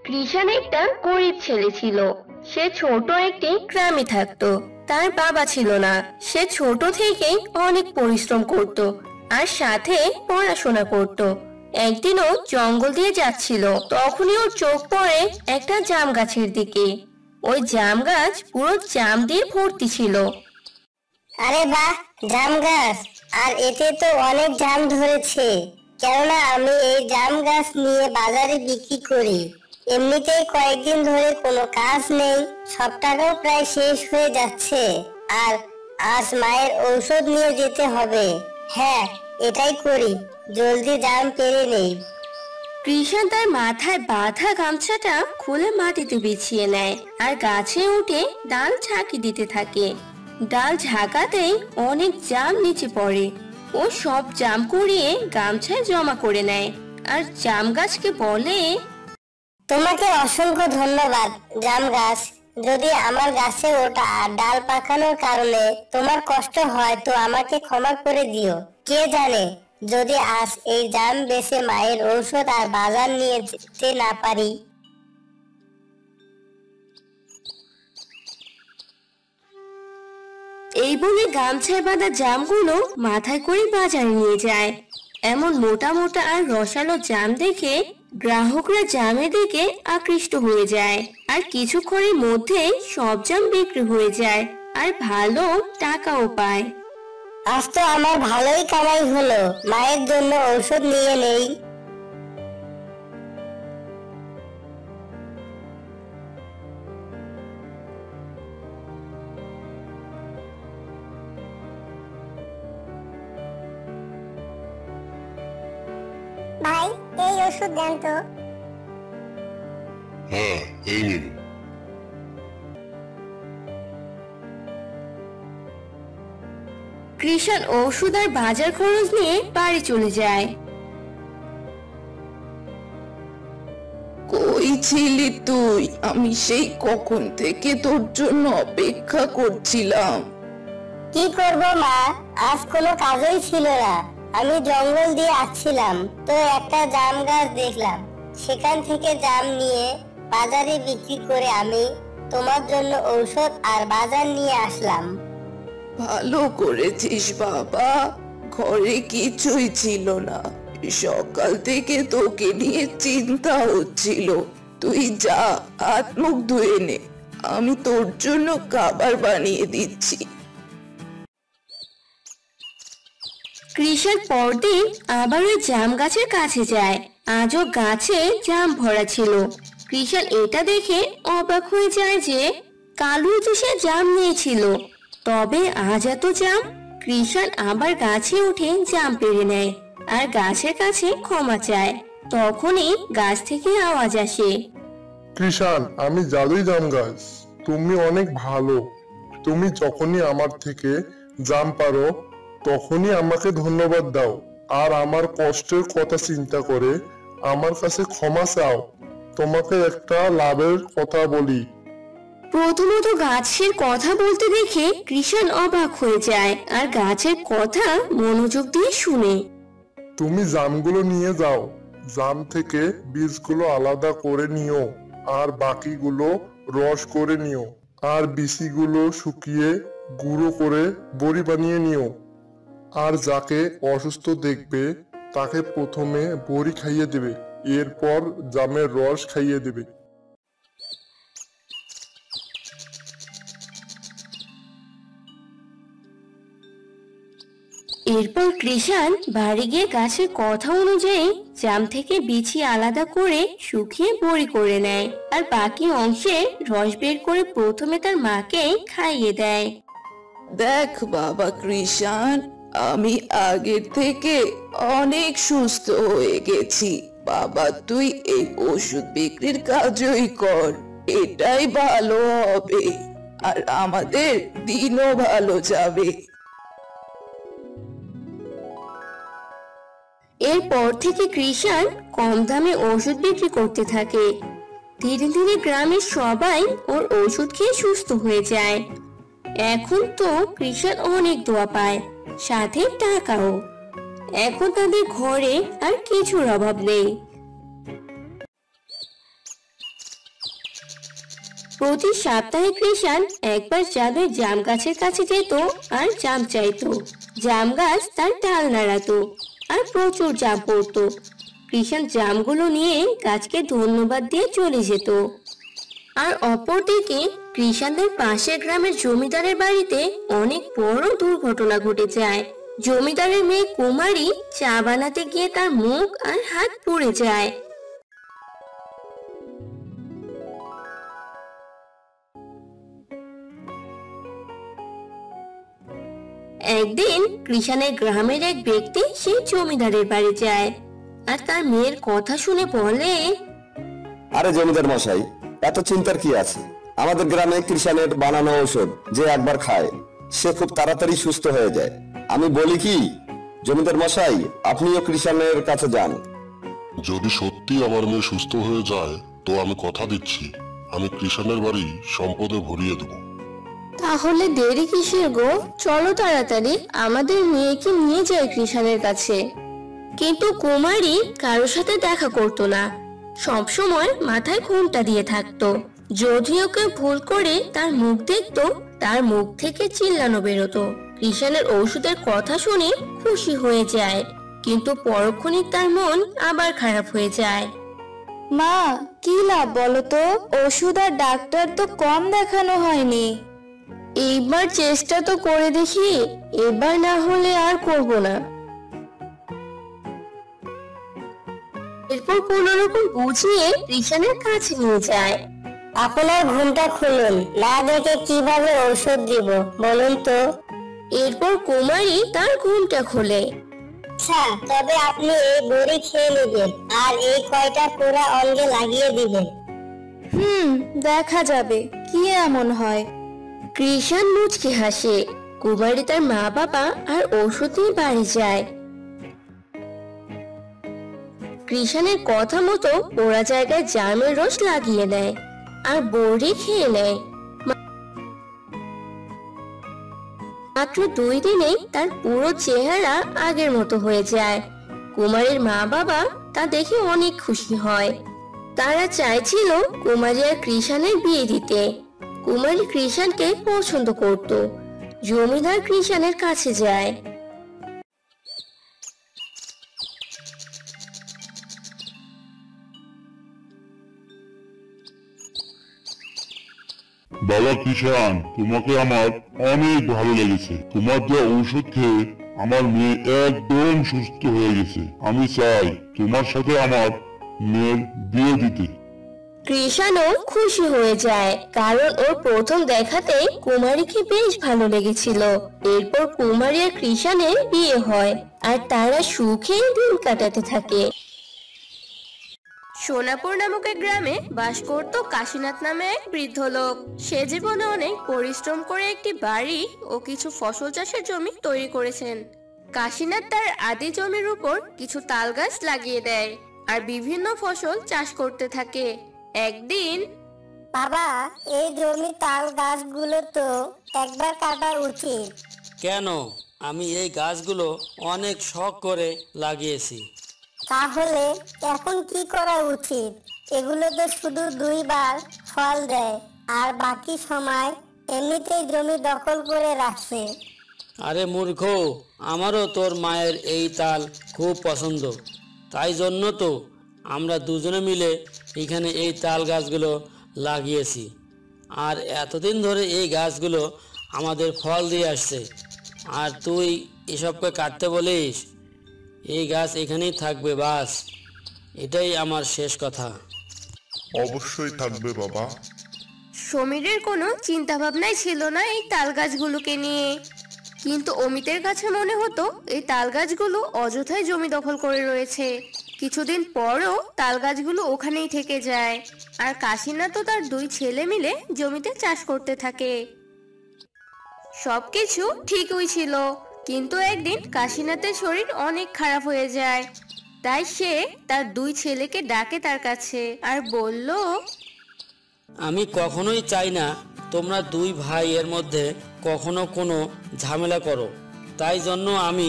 কৃষাণ একটা গরিব ছেলে ছিল। সে ছোট একটি গ্রামে থাকতো। তার বাবা ছিল না। সে ছোট থেকেই অনেক পরিশ্রম করত আর সাথে পড়াশোনা করত। একদিনও জঙ্গল দিয়ে যাচ্ছিল, তখনই ওর চোখ পড়ে একটা জাম গাছের দিকে। ওই জাম গাছ পুরো জাম দিয়ে ভর্তি ছিল। আরে বাহ, জাম গাছ! আর এতে তো অনেক জাম ধরেছে। কেননা আমি এই জাম গাছ নিয়ে বাজারে বিক্রি করি। এমনিতেই কয়েকদিন ধরে কোনো কাজ নেই, সব টাকাও প্রায় শেষ হয়ে যাচ্ছে। আর আজ মায়ের ঔষধ নিয়ে যেতে হবে। হ্যাঁ, এটাই করি, জলদি জাম পেরে নেই। কৃষাণ তার মাথায় বাঁধা গামছাটা খুলে মাটিতে বিছিয়ে নেয় আর গাছে উঠে ডাল ঝাঁকি দিতে থাকে। ডাল ঝাঁকাতেই অনেক জাম নিচে পড়ে। ও সব জাম কুড়িয়ে গামছায় জমা করে নেয় আর জাম গাছকে বলে, তোমাকে অসংখ্য ধন্যবাদ জাম গাছ। যদি আমার গাছে ওঠা আর ডাল পাকানোর কারণে তোমার কষ্ট হয় তো আমাকে ক্ষমা করে দিও। কে জানে, যদি আজ এই জাম বেচে মায়ের ঔষধ আর বাজার নিয়ে যেতে না পারি। এই বলে গামছায় বাঁধা জামগুলো মাথায় করে বাজারে নিয়ে যায়। এমন মোটা মোটা আর রসালো জাম দেখে গ্রাহকরা জামের দিকে আকৃষ্ট হয়ে যায় আর কিছুক্ষণের মধ্যেই সব জাম বিক্রি হয়ে যায় আর ভালো টাকাও পায়। আজ তো আমার ভালোই কামাই হলো, মায়ের জন্য ঔষধ নিয়ে নেই। ভাই, এই ওষুধ দেন তো। হ্যাঁ, এই নিন। কৃষাণ ওষুধ আর বাজার খরচ নিয়ে বাড়ি চলে যায়। কই ছিলি তুই? আমি সেই কখন থেকে তোর জন্য অপেক্ষা করছিলাম। কি করব মা, আজ কোনো কাজই ছিল না। আমি জঙ্গল দিয়ে আসছিলাম তো একটা জাম গাছ দেখলাম, সেখান থেকে জাম নিয়ে বাজারে বিক্রি করে আমি তোমার জন্য ঔষধ আর বাজার নিয়ে আসলাম। ভালো করেছিস বাবা, ঘরে কিছুই ছিল না। সকাল থেকে তোকে নিয়ে চিন্তা হচ্ছিল। তুই যা, হাত মুখ ধুয়ে নে, আমি তোর জন্য খাবার বানিয়ে দিচ্ছি। কৃষাণ পরদিন আবার ওই জাম গাছের কাছে যায়। আজও গাছে জাম ভরা ছিল। কৃষাণ এটা দেখে অবাক হয়ে যায় যে কালু তো সে জাম নিয়েছিল, তবে আজ এত জাম। কৃষাণ আবার গাছে উঠে জাম পেড়ে নেয় আর গাছের কাছে ক্ষমা চায়। তখনই গাছ থেকে আওয়াজ আসে, কৃষাণ, আমি জাদুই জাম গাছ। তুমি অনেক ভালো। তুমি যখনই আমার থেকে জাম পারো তখনই আমাকে ধন্যবাদ দাও আর আমার কষ্টের কথা চিন্তা করে আমার কাছে ক্ষমা চাও। তোমাকে একটা লাভের কথা বলি। প্রথমত গাছের কথা বলতে দেখে কৃষাণ অবাক হয়ে যায় আর গাছের কথা মনোযোগ দিয়ে শুনে। তুমি জামগুলো নিয়ে যাও, জাম থেকে বীজগুলো আলাদা করে নিও আর বাকিগুলো রস করে নিও আর বিচিগুলো শুকিয়ে গুঁড়ো করে বড়ি বানিয়ে নিও। আর যাকে অসুস্থ দেখবে তাকে প্রথমে বড়ি খাইয়ে দেবে, এরপর জামের রস খাইয়ে দেবে। এরপর কৃষাণ বাড়ি গিয়ে গাছের কথা অনুযায়ী জাম থেকে বিচি আলাদা করে শুকিয়ে বড়ি করে নেয় আর বাকি অংশে রস বের করে প্রথমে তার মাকে খাইয়ে দেয়। দেখ বাবা কৃষাণ, আমি আগের থেকে অনেক সুস্থ হয়ে গেছি। বাবা, তুই এই ওষুধ বিক্রির কাজই কর, এটাই ভালো হবে আর আমাদের দিনও ভালো যাবে। এরপর থেকে কৃষাণ কম দামে ওষুধ বিক্রি করতে থাকে। ধীরে ধীরে গ্রামের সবাই ওর ওষুধ খেয়ে সুস্থ হয়ে যায়। এখন তো কৃষাণ অনেক দোয়া পায়, সাথে টাকাও। এখন তাদের ঘরে আর কিছুর অভাব নেই। প্রতি সপ্তাহে কৃষাণ একবার জাদুর জাম গাছের কাছে যেত আর জাম চাইতো। জাম গাছ তার ডাল নাড়াতো আর প্রচুর জাম পড়তো। কৃষাণ জামগুলো নিয়ে গাছকে ধন্যবাদ দিয়ে চলে যেত। আর অপরদিকে কৃষাণদের পাশের গ্রামের জমিদারের বাড়িতে অনেক বড় দুর্ঘটনা ঘটে যায়। জমিদারের মেয়ে কুমারী চা বানাতে গিয়ে তার মুখ আর হাত পুড়ে যায়। একদিন কৃষাণের গ্রামের এক ব্যক্তি সেই জমিদারের বাড়ি যায় আর তার মেয়ের কথা শুনে বলে, আরে জমিদার মশাই, এত চিন্তার কি আছে? আমাদের গ্রামে কৃষাণের বানানো ঔষধ যে একবার খায় সে খুব তাড়াতাড়ি সুস্থ হয়ে যায়। আমি বলি কি জমিদার মশাই, আপনিও কৃষাণের কাছে যান। যদি সত্যি আমার মেয়ে সুস্থ হয়ে যায় তো আমি কথা দিচ্ছি আমি কৃষাণের বাড়ি সম্পদে ভরিয়ে দেব। তাহলে দেরি কিসের গো, চলো তাড়াতাড়ি আমাদের মেয়েকে নিয়ে যাই কৃষাণের কাছে। কিন্তু কুমারী কারোর সাথে দেখা করতো না, সবসময় মাথায় ঘোমটা দিয়ে থাকতো। যদি ওকে ভুল করে তার মুখ দেখতো, তার মুখ থেকে চিল্লানো বেরোতো। কৃষাণের ঔষধের কথা শুনে খুশি হয়ে যায়, কিন্তু পরক্ষণে তার মন আবার খারাপ হয়ে যায়। মা, কি লাভ বলো তো? ওষুধ আর ডাক্তার তো কম দেখানো হয়নি। এইবার চেষ্টা তো করে দেখি, এবার না হলে আর করব না। এরপর কোন রকম বুঝিয়ে কৃষাণের কাছে নিয়ে যায়। আপনার ঘুমটা খুলুন, না দেখে কিভাবে ঔষধ দিব বলুন তো। এরপর কুমারী তার ঘুমটা খোলে। আচ্ছা, তবে আপনি এই বড়ি খেয়ে নেবেন আর এই কয়টা পুরা অঙ্গে লাগিয়ে দিবেন। দেখা যাবে কি এমন হয়। কৃষাণ মুচকি হাসে। কুমারী তার মা বাবা আর ওষুধ নিয়ে বাড়ি যায়। কৃষাণের কথা মতো পোড়া জায়গায় জামের রস লাগিয়ে নেয় আর বড়ি খেয়ে নেয়। মাত্র 2 দিনেই তার পুরো চেহারা আগের মতো হয়ে যায়। কুমারীর মা বাবা তা দেখে অনেক খুশি হয়। তারা চাইছিল কুমারী আর কৃষাণের বিয়ে দিতে। কুমারী কৃষাণকে পছন্দ করত। জমিদার কৃষাণের কাছে যায়। বাবা কৃষাণ, তোমাকে আমার অনেক ভালো লেগেছে। তোমার যে ঔষধ খেয়ে আমার মেয়ে একদম সুস্থ হয়ে গেছে। আমি চাই তোমার সাথে আমার মেয়ের বিয়ে দিতে। কৃষাণও খুশি হয়ে যায়, কারণ ওর প্রথম দেখাতে কুমারীকে বেশ ভালো লেগেছিল। এরপর কুমারী আর কৃষাণের বিয়ে হয় আর তারা সুখে দিন কাটাতে থাকে। সোনাপুর নামক এক গ্রামে বাস করত কাশীনাথ নামে এক বৃদ্ধ লোক। সে জীবনে অনেক পরিশ্রম করে একটি বাড়ি ও কিছু ফসল চাষের জমি তৈরি করেছেন। কাশীনাথ তার আদি জমির উপর কিছু তাল গাছ লাগিয়ে দেয় আর বিভিন্ন ফসল চাষ করতে থাকে। একদিন, বাবা, এই জমি তাল গাছগুলো তো একবার কাটা উচিত। কেন? আমি এই গাছগুলো অনেক শখ করে লাগিয়েছি। তাহলে এখন কি করা উচিত? এগুলো তো শুধু 2 বার ফল দেয় আর বাকি সময় এমনিতেই জমি দখল করে রাখছে। আরে মূর্খ, আমারও তোর মায়ের এই তাল খুব পছন্দ, তাই জন্য তো আমরা দুজনে মিলে এখানে এই তাল গাছগুলো লাগিয়েছি। আর এতদিন ধরে এই গাছগুলো আমাদের ফল দিয়ে আসছে, আর তুই এসবকে কাটতে বলিস? এই গাছ এখানেই থাকবে, বাস এটাই আমার শেষ কথা। অবশ্যই থাকবে বাবা। সমীরের কোনো চিন্তা ভাবনাই ছিল না এই তাল গাছগুলোকে নিয়ে, কিন্তু অমিতের কাছে মনে হতো এই তাল গাছগুলো অযথাই জমি দখল করে রয়েছে। কিছুদিন পরও তাল গাছগুলো ওখানেই থেকে যায় আর কাশীনাথ তো তার 2 ছেলে মিলে জমিতে চাষ করতে থাকে। সবকিছু ঠিকই ছিল, কিন্তু একদিন কাশীনাথের শরীর অনেক খারাপ হয়ে যায়। তাই সে তার 2 ছেলেকে ডাকে তার কাছে আর বলল, আমি কখনোই চাই না তোমরা 2 ভাই এর মধ্যে কখনো কোনো ঝামেলা করো। তাই জন্য আমি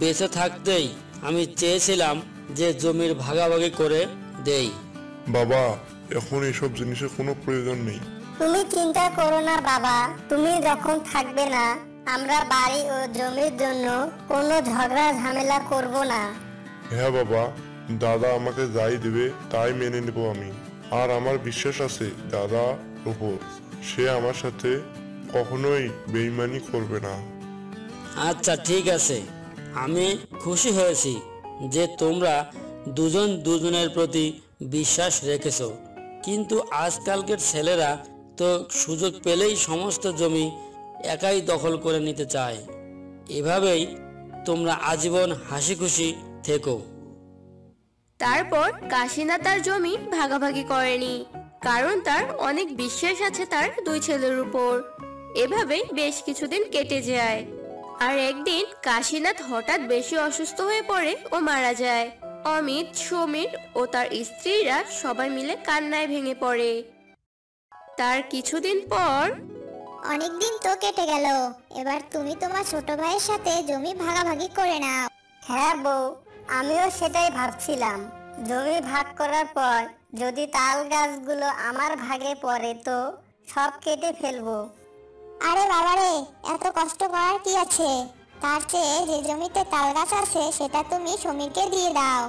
বেঁচে থাকতেই আমি চেয়েছিলাম যে জমির ভাগাভাগি করে দেই। বাবা, এখন এসব জিনিসের কোনো প্রয়োজন নেই। তুমি চিন্তা করো না বাবা, তুমি যখন থাকবে না আমরা বাড়ি ও জমির জন্য কোনো ঝগড়া ঝামেলা করব না। হ্যাঁ বাবা, দাদা আমাকে যাই দেবে তাই মেনে নেব আমি। আর আমার বিশ্বাস আছে দাদার উপর, সে আমার সাথে কখনোই বেইমানি করবে না। আচ্ছা ঠিক আছে, আমি খুশি হয়েছি যে তোমরা দুজন দুজনের প্রতি বিশ্বাস রেখেছো। কিন্তু আজকালকের ছেলেরা তো সুযোগ পেলেই সমস্ত জমি একাই দখল করে নিতে চায়। এভাবেই তোমরা আজীবন হাসি খুশি থেকো। তারপর কাশিনা তার জমি ভাগাভাগি করেনি, কারণ তার অনেক বিশ্বাস আছে তার দুই ছেলের উপর। এভাবেই বেশ কিছুদিন কেটে যায়। আর একদিন কাশীনাথ হঠাৎ বেশি অসুস্থ হয়ে পড়ে ও মারা যায়। অমিত, সমীর ও তার স্ত্রীরা সবাই মিলে কান্নায় ভেঙে পড়ে। তার কিছুদিন পর অনেকদিন তো কেটে গেল, এবার তুমি তোমার ছোট ভাইয়ের সাথে জমি ভাগাভাগি করে নাও। হ্যাঁ বউ, আমিও সেটাই ভাবছিলাম। জমি ভাগ করার পর যদি তাল গাছগুলো আমার ভাগে পড়ে তো সব কেটে ফেলবো। আরে বাবারে, এত কষ্ট করার কি আছে? তার চেয়ে যে জমিতে তাল গাছ আছে সেটা তুমি সমীরকে দিয়ে দাও,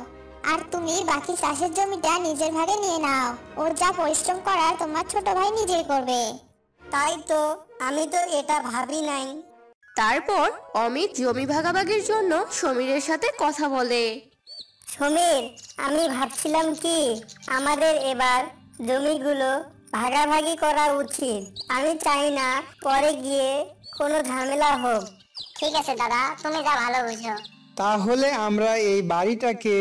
আর তুমি বাকি চাষের জমিটা নিজের ভাগে নিয়ে নাও। ওর যা পরিশ্রম করার তোমার ছোট ভাই নিজেই করবে। তাই তো, আমি তো এটা ভাবি নাই। তারপর অমিত জমি ভাগাভাগির জন্য সমীরের সাথে কথা বলে। সমীর, আমি ভাবছিলাম কি আমাদের এবার জমিগুলো ভাগাভাগি করা উচিত। আমি চাই না পরে গিয়ে কোনো ঝামেলা হোক। ঠিক আছে দাদা, তুমি যা ভালো বুঝো। তাহলে আমরা এই বাড়িটাকে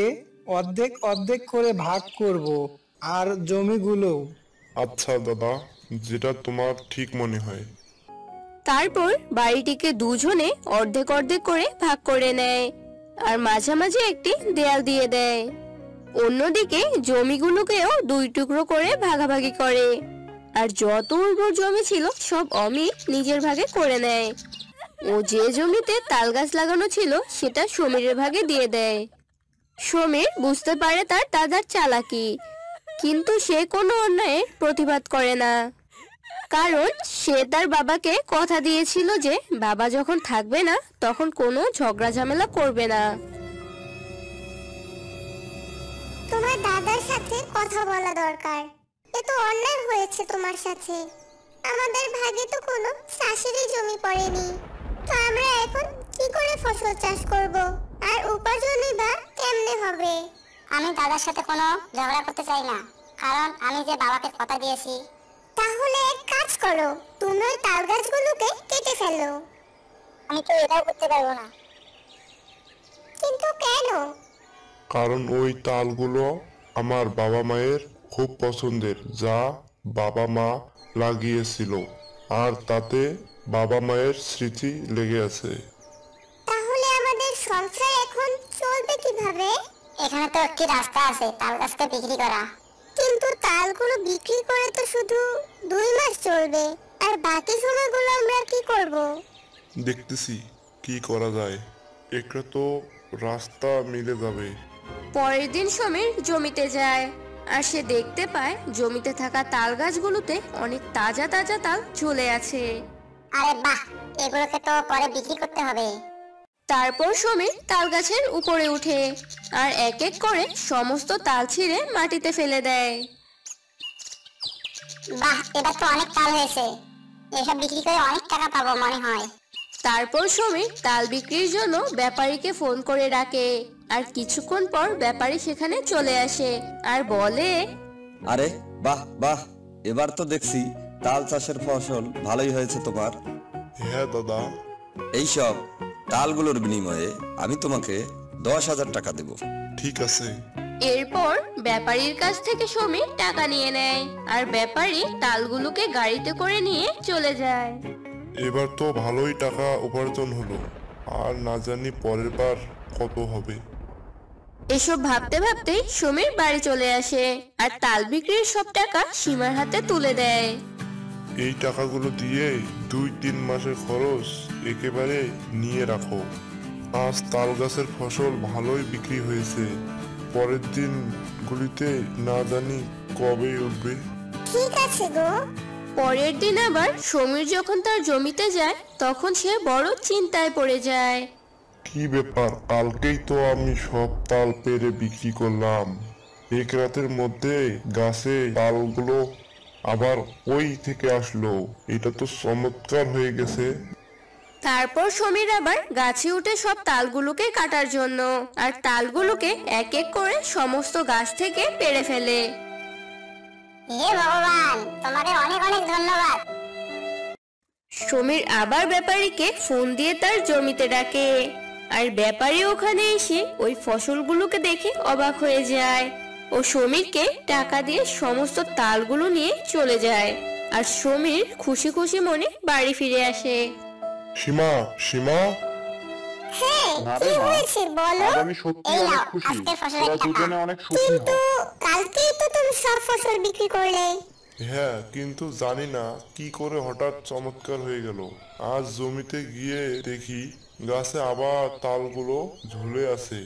অর্ধেক অর্ধেক করে ভাগ করব, আর জমিগুলো। আচ্ছা দাদা, যেটা তোমার ঠিক মনে হয়। তারপর বাড়িটিকে দুজনে অর্ধেক অর্ধেক করে ভাগ করে নেয়, আর মাঝামাঝি একটি দেয়াল দিয়ে দেয়। অন্যদিকে জমিগুলোকেও দুই টুকরো করে ভাগাভাগি করে, আর যত উর্বর জমি ছিল সব অমিত নিজের ভাগে করে নেয়। ও যে জমিতে তাল গাছ লাগানো ছিল সেটা সমীরের ভাগে দিয়ে দেয়। সমীর বুঝতে পারে তার দাদার চালাকি, কিন্তু সে কোনো অন্যায়ের প্রতিবাদ করে না, কারণ সে তার বাবাকে কথা দিয়েছিল যে বাবা যখন থাকবে না তখন কোনো ঝগড়া ঝামেলা করবে না। তোমার দাদার সাথে কথা বলা দরকার। এ তো অন্যায় হয়েছে তোমার সাথে। আমাদের ভাগে তো কোনো চাষেরই জমি পড়েনি, তো আমরা এখন কি করে ফসল চাষ করব, আর উপার্জনই বা কেমনে হবে? আমি দাদার সাথে কোনো ঝগড়া করতে চাই না, কারণ আমি যে বাবাকে কথা দিয়েছি। তাহলে এক কাজ করো, তুমি ওই তাল গাছগুলোকে কেটে ফেলো। আমি তো এটাও করতে পারবো না। কিন্তু কেন? কারণ ওই তালগুলো আমার বাবা মায়ের খুব পছন্দের, যা বাবা মা লাগিয়েছিল, আর তাতে বাবা মায়ের স্মৃতি লেগে আছে। তাহলে আমাদের সংসার এখন চলবে কিভাবে? এখানে তো একটি রাস্তা আছে তাল গাছকে বিক্রি করা। কিন্তু তালগুলো বিক্রি করে তো শুধু 2 মাস চলবে, আর বাকি সময়গুলো আমরা কি করব? দেখতেছি কি করা যায়, একটা তো রাস্তা মিলে যাবে। পরের দিন সমীর জমিতে যায়, আর সে দেখতে পায় জমিতে থাকা তাল গাছগুলোতে অনেক তাজা তাজা তাল ঝুলে আছে। আরে বাহ, এগুলোকে তো পরে বিক্রি করতে হবে। তারপর সমীর তাল গাছের উপরে উঠে আর এক এক করে সমস্ত তাল ছিঁড়ে মাটিতে ফেলে দেয়। বাহ, এবার তো অনেক তাল হয়েছে, এসব বিক্রি করে অনেক টাকা পাবো মনে হয়। তারপর সমীর তাল বিক্রির জন্য ব্যাপারীকে ফোন করে ডাকে, আর কিছুক্ষণ পর ব্যাপারী সেখানে চলে আসে আর বলে, আরে বাহ বাহ, এবার তো দেখছি তাল চাষের ফসল ভালোই হয়েছে তোমার। হ্যাঁ দাদা। এইসব তালগুলোর বিনিময়ে আমি তোমাকে 10,000 টাকা দেব। ঠিক আছে। এরপর ব্যাপারীর কাছ থেকে সমীর টাকা নিয়ে নেয়, আর ব্যাপারী তালগুলোকে গাড়িতে করে নিয়ে চলে যায়। এবার তো ভালোই টাকা উপার্জন হলো, আর না জানি পরের বার কত হবে। এসব ভাবতে ভাবতে সমীর বাড়ি চলে আসে, আর তাল বিক্রির সব টাকা সীমার হাতে তুলে দেয়। এই টাকাগুলো দিয়ে 2-3 মাসের খরচ একেবারে নিয়ে রাখো। আজ তাল গাছের ফসল ভালোই বিক্রি হয়েছে, পরের দিনগুলিতে না জানি কবে উঠবে। ঠিক আছে গো। পরের দিন আবার সমীর যখন তার জমিতে যায় তখন সে বড় চিন্তায় পড়ে যায়। কি ব্যাপার, কালকেই তো আমি সব তাল পেরে বিক্রি করলাম, এক রাতের মধ্যে গাছে তালগুলো আবার ওই থেকে আসলো, এটা তো চমৎকার হয়ে গেছে। তারপর সমীর আবার গাছে উঠে সব তালগুলোকে কাটার জন্য আর তালগুলোকে এক এক করে সমস্ত গাছ থেকে পেড়ে ফেলে। হে ভগবান, তোমাকে অনেক অনেক ধন্যবাদ। সমীর আবার ব্যাপারীকে ফোন দিয়ে তার জমিতে ডাকে, আর ব্যাপারী ওখানে এসে ওই ফসলগুলোকে দেখে অবাক হয়ে যায় ও সমীরকে টাকা দিয়ে সমস্ত তালগুলো নিয়ে চলে যায়। আর সমীর খুশি খুশি মনে বাড়ি ফিরে আসে। সীমা, সীমা, হ্যাঁ, কি হয়েছে বলো? আমি সত্যি এই অনেক নাও খুশি, আজকের ফসলের তোরা টাকা। দুজনে অনেক সুখী কিন্তু হও। কালকেই তো তুমি সব ফসল বিক্রি করলে। হ্যাঁ, কিন্তু জানি না কি করে হঠাৎ চমৎকার হয়ে গেল। আজ জমিতে গিয়ে দেখি গাছে আবার তালগুলো ঝুলে আছে।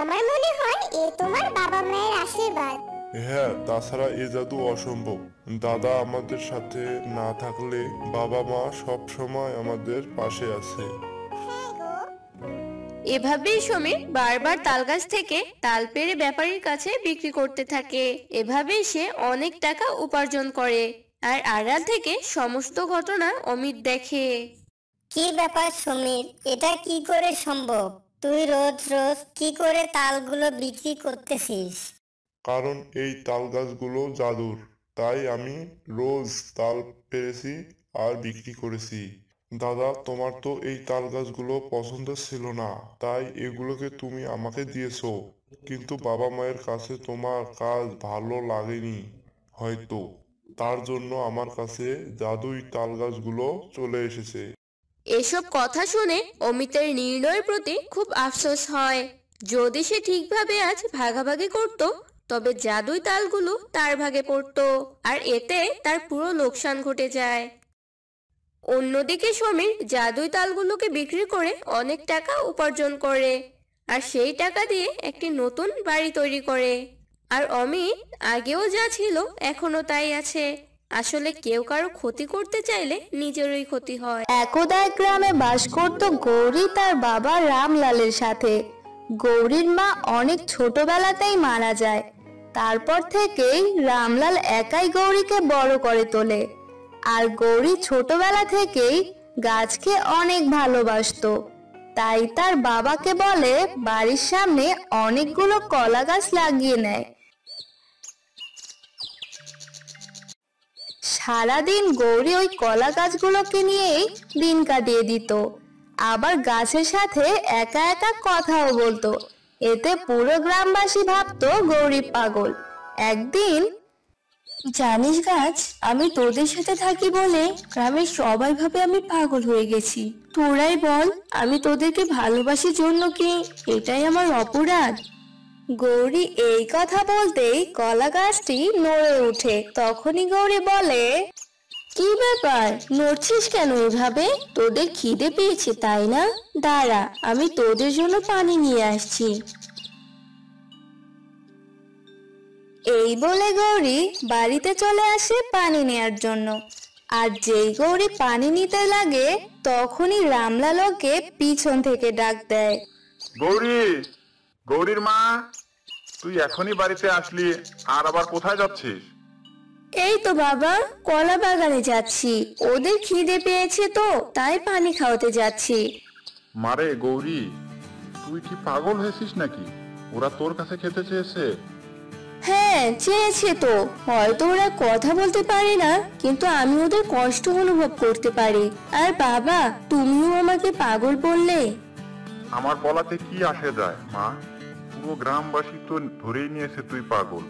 আমার মনে হয় এ তোমার বাবা মায়ের আশীর্বাদ। হ্যাঁ, তাছাড়া এ জাদু অসম্ভব। দাদা আমাদের সাথে না থাকলে বাবা মা সব সময় আমাদের পাশে আছে। হ্যাঁ গো। এভাবেই সমীর বারবার তাল গাছ থেকে তাল পেড়ে ব্যাপারীর কাছে বিক্রি করতে থাকে। এভাবেই সে অনেক টাকা উপার্জন করে। আর আড়াল থেকে সমস্ত ঘটনা অমিত দেখে। কি ব্যাপার সমীর, এটা কি করে সম্ভব? তুই রোজ রোজ কি করে তালগুলো বিক্রি করতেছিস? কারণ এই তাল গাছগুলো জাদুর, তাই আমি রোজ তাল পেরেছি আর বিক্রি করেছি। দাদা, তোমার তো এই তাল গাছগুলো পছন্দ ছিল না, তাই এগুলোকে তুমি আমাকে দিয়েছো। কিন্তু বাবা মায়ের কাছে তোমার কাজ ভালো লাগেনি হয়তো, তার জন্য আমার কাছে জাদুই তাল গাছগুলো চলে এসেছে। এসব কথা শুনে অমিতের নির্ণয়ের প্রতি খুব আফসোস হয়। যদি সে ঠিকভাবে আজ ভাগাভাগি করত তবে জাদুই তালগুলো তার ভাগে পড়তো আর এতে তার পুরো লোকসান ঘটে যায়। অন্যদিকে সমীর জাদুই তালগুলোকে বিক্রি করে অনেক টাকা উপার্জন করে আর সেই টাকা দিয়ে একটি নতুন বাড়ি তৈরি করে। আর অমিত আগেও যা ছিল এখনো তাই আছে। আসলে কেউ কারো ক্ষতি করতে চাইলে নিজেরই ক্ষতি হয়। একদা এক গ্রামে বাস করত গৌরী তার বাবা রামলালের সাথে। গৌরীর মা অনেক ছোটবেলাতেই মারা যায়। তারপর থেকেই রামলাল একাই গৌরীকে বড় করে তোলে। আর গৌরী ছোটবেলা থেকেই গাছকে অনেক ভালোবাসতো, তাই তার বাবাকে বলে বাড়ির সামনে অনেকগুলো কলা গাছ লাগিয়ে নেয়। সারাদিন গৌরী ওই কলা গাছগুলোকে নিয়েই দিন কাটিয়ে দিত। আবার গাছের সাথে একা একা কথাও বলতো। এতে পুরো গ্রামবাসী ভাবতো গৌরী পাগল। একদিন, জানিস গাছ, আমি তোদের সাথে থাকি বলে গ্রামের সবাই ভাবে আমি পাগল হয়ে গেছি। তোরাই বল, আমি তোদেরকে ভালোবাসি জন্য কি এটাই আমার অপরাধ? গৌরী এই কথা বলতেই কলা গাছটি নড়ে ওঠে। তখনই গৌরী বলে, কি ব্যাপার, নড়ছিস কেন এভাবে? তোদের খিদে পেয়েছে তাই না? দাঁড়া, আমি তোদের জন্য পানি নিয়ে আসছি। এই বলে গৌরী বাড়িতে চলে আসে পানি নেয়ার জন্য। আর যেই গৌরী পানি নিতে লাগে তখনই রামলাল ওকে পিছন থেকে ডাক দেয়। গৌরী, গৌরীর মা, তুই এখনই বাড়িতে আসলি, আর আবার কোথায় যাচ্ছিস? এই তো বাবা, কলা বাগানে যাচ্ছি। ওদের খিদে পেয়েছে তো তাই পানি খাওয়াতে যাচ্ছি। মারে গৌরী, তুই কি পাগল হয়েছিস নাকি? ওরা তোর কাছে খেতে চেয়েছে। হ্যাঁ, চেয়েছে তো। হয়তো ওরা কথা বলতে পারে না, কিন্তু আমি ওদের কষ্ট অনুভব করতে পারি। আর বাবা, তুমিও আমাকে পাগল বললে। আমার বলাতে কি আসে যায় মা? পুরো গ্রামবাসী তো ধরেই নিয়েছে তুই পাগল।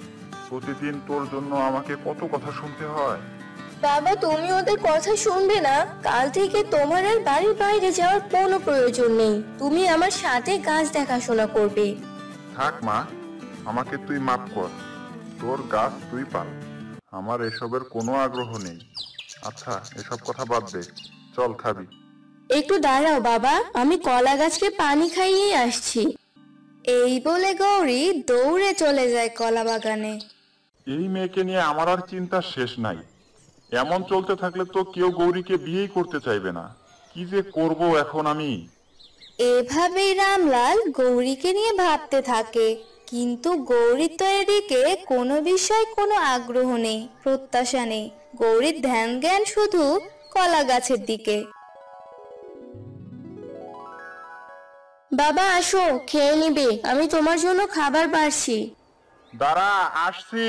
প্রতিদিন তোর জন্য আমাকে কত কথা শুনতে হয়। বাবা, তুমি ওদের কথা শুনবে না? কাল থেকে তোমার আর বাড়ির বাইরে যাওয়ার কোনো প্রয়োজন নেই। তুমি আমার সাথে গাছ দেখাশোনা করবে। থাক মা, আমাকে তুই মাফ কর। তোর গাছ তুই পাল, আমার এসবের কোনো আগ্রহ নেই। আচ্ছা, এসব কথা বাদ দে, চল খাবি। একটু দাঁড়াও বাবা, আমি কলা গাছকে পানি খাইয়ে আসছি। এই বলে গৌরী দৌড়ে চলে যায় কলা বাগানে। এই মেয়েকে নিয়ে আমার আর চিন্তার শেষ নাই। এমন চলতে থাকলে তো কেউ গৌরীকে বিয়েই করতে চাইবে না। কি যে করব এখন আমি। এভাবেই রামলাল গৌরীকে নিয়ে ভাবতে থাকে, কিন্তু গৌরীর তো এদিকে কোনো বিষয় কোনো আগ্রহ নেই, প্রত্যাশা নেই। গৌরীর ধ্যান জ্ঞান শুধু কলা গাছের দিকে। বাবা আসো, খেয়ে নিবে, আমি তোমার জন্য খাবার বাড়ছি। দাঁড়া, আসছি।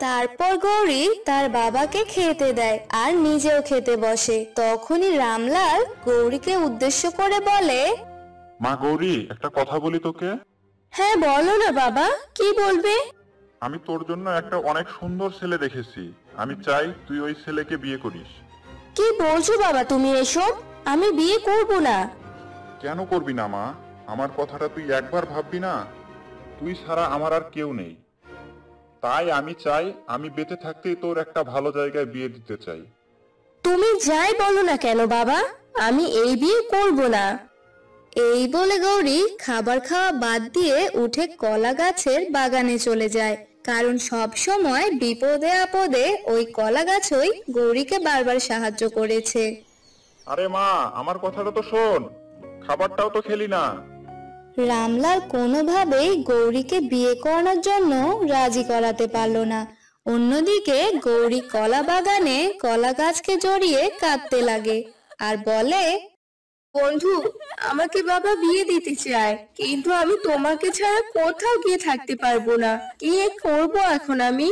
তারপর গৌরী তার বাবাকে খেতে দেয় আর নিজেও খেতে বসে। তখনই রামলাল গৌরীকে উদ্দেশ্য করে বলে, মা গৌরী, একটা কথা বলি তোকে। হ্যাঁ বলো না বাবা, কি বলবে? আমি তোর জন্য একটা অনেক সুন্দর ছেলে দেখেছি। আমি চাই তুই ওই ছেলেকে বিয়ে করিস। কি বলছো বাবা তুমি এসব? আমি বিয়ে করব না। কেন করবি না মা? আমার কথাটা তুই একবার ভাববি না? তুই ছাড়া আমার আর কেউ নেই। তাই আমি চাই, আমি বেঁচে থাকতেই তোর একটা ভালো জায়গায় বিয়ে দিতে চাই। তুমি যাই বলো না কেন বাবা, আমি এই বিয়ে করব না। এই বলে গৌরী খাবার খাওয়া বাদ দিয়ে উঠে কলা গাছের বাগানে চলে যায়, কারণ সব সময় বিপদে আপদে ওই কলা গাছই গৌরীকে বারবার সাহায্য করেছে। আরে মা, আমার কথাটা তো শোন, খাবারটাও তো খেলি না। রামলাল কোনোভাবেই গৌরীকে বিয়ে করানোর জন্য রাজি করাতে পারলো না। অন্যদিকে গৌরী কলা বাগানে কলা গাছকে জড়িয়ে কাঁদতে লাগে আর বলে, বন্ধু, আমাকে বাবা বিয়ে দিতে চায়, কিন্তু আমি তোমাকে ছাড়া কোথাও গিয়ে থাকতে পারবো না। কি করব এখন আমি?